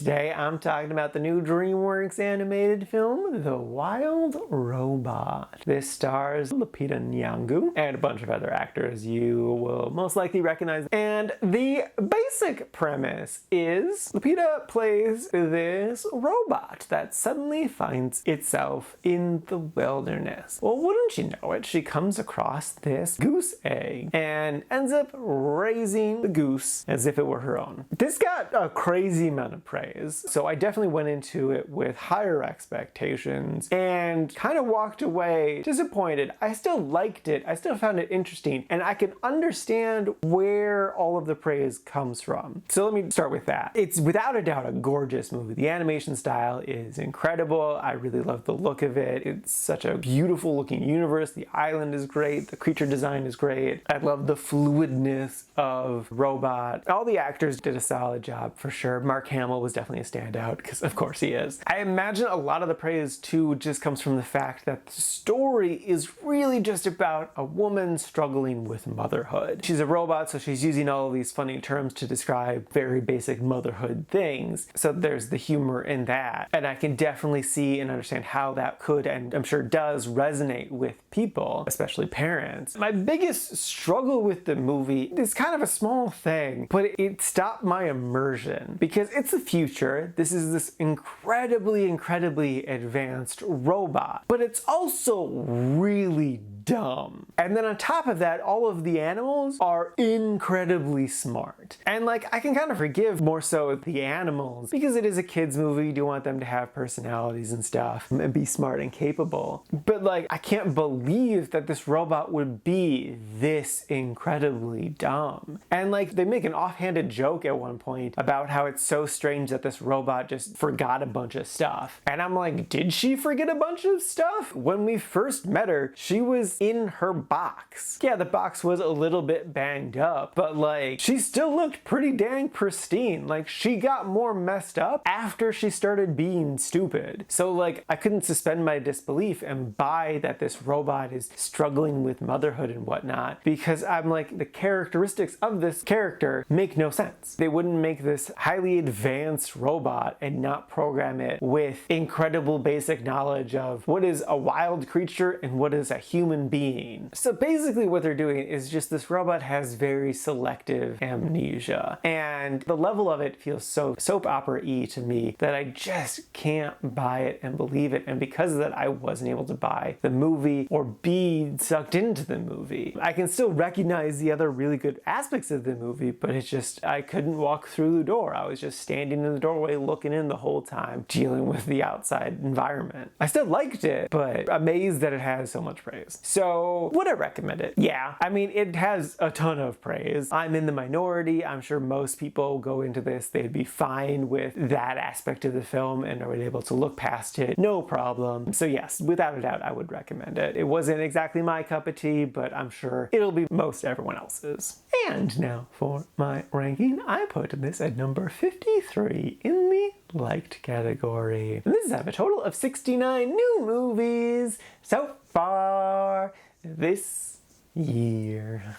Today I'm talking about the new DreamWorks animated film, The Wild Robot. This stars Lupita Nyong'o and a bunch of other actors you will most likely recognize. And the basic premise is Lupita plays this robot that suddenly finds itself in the wilderness. Well, wouldn't you know it, she comes across this goose egg and ends up raising the goose as if it were her own. This got a crazy amount of praise, so I definitely went into it with higher expectations and kind of walked away disappointed. I still liked it, I still found it interesting, and I can understand where all of the praise comes from. So let me start with that. It's without a doubt a gorgeous movie. The animation style is incredible. I really love the look of it. It's such a beautiful looking universe. The island is great. The creature design is great. I love the fluidness of Robot. All the actors did a solid job for sure. Mark Hamill was definitely a standout because of course he is. I imagine a lot of the praise too just comes from the fact that the story is really just about a woman struggling with motherhood. She's a robot, so she's using all of these funny terms to describe very basic motherhood things. So there's the humor in that. And I can definitely see and understand how that could, and I'm sure does, resonate with people, especially parents. My biggest struggle with the movie is kind of a small thing, but it stopped my immersion because it's the future. This is this incredibly advanced robot, but it's also really dumb. And then on top of that, all of the animals are incredibly smart. And like, I can kind of forgive more so the animals because it is a kids movie. You do want them to have personalities and stuff and be smart and capable. But like, I can't believe that this robot would be this incredibly dumb. And like, they make an offhanded joke at one point about how it's so strange that this robot just forgot a bunch of stuff. And I'm like, did she forget a bunch of stuff? When we first met her, she was in her box. Yeah, the box was a little bit banged up, but like, she still looked pretty dang pristine. Like, she got more messed up after she started being stupid. So like, I couldn't suspend my disbelief and buy that this robot is struggling with motherhood and whatnot, because I'm like, the characteristics of this character make no sense. They wouldn't make this highly advanced robot and not program it with incredible basic knowledge of what is a wild creature and what is a human being. So basically what they're doing is just this robot has very selective amnesia, and the level of it feels so soap opera-y to me that I just can't buy it and believe it. And because of that, I wasn't able to buy the movie or be sucked into the movie. I can still recognize the other really good aspects of the movie, but it's just, I couldn't walk through the door. I was just standing in the doorway looking in the whole time, dealing with the outside environment. I still liked it, but amazed that it has so much praise. So would I recommend it? Yeah, I mean, it has a ton of praise. I'm in the minority. I'm sure most people go into this, they'd be fine with that aspect of the film and are able to look past it, no problem. So yes, without a doubt, I would recommend it. It wasn't exactly my cup of tea, but I'm sure it'll be most everyone else's. And now for my ranking, I put this at number 53 in the liked category. And this is out of a total of 69 new movies so far this year.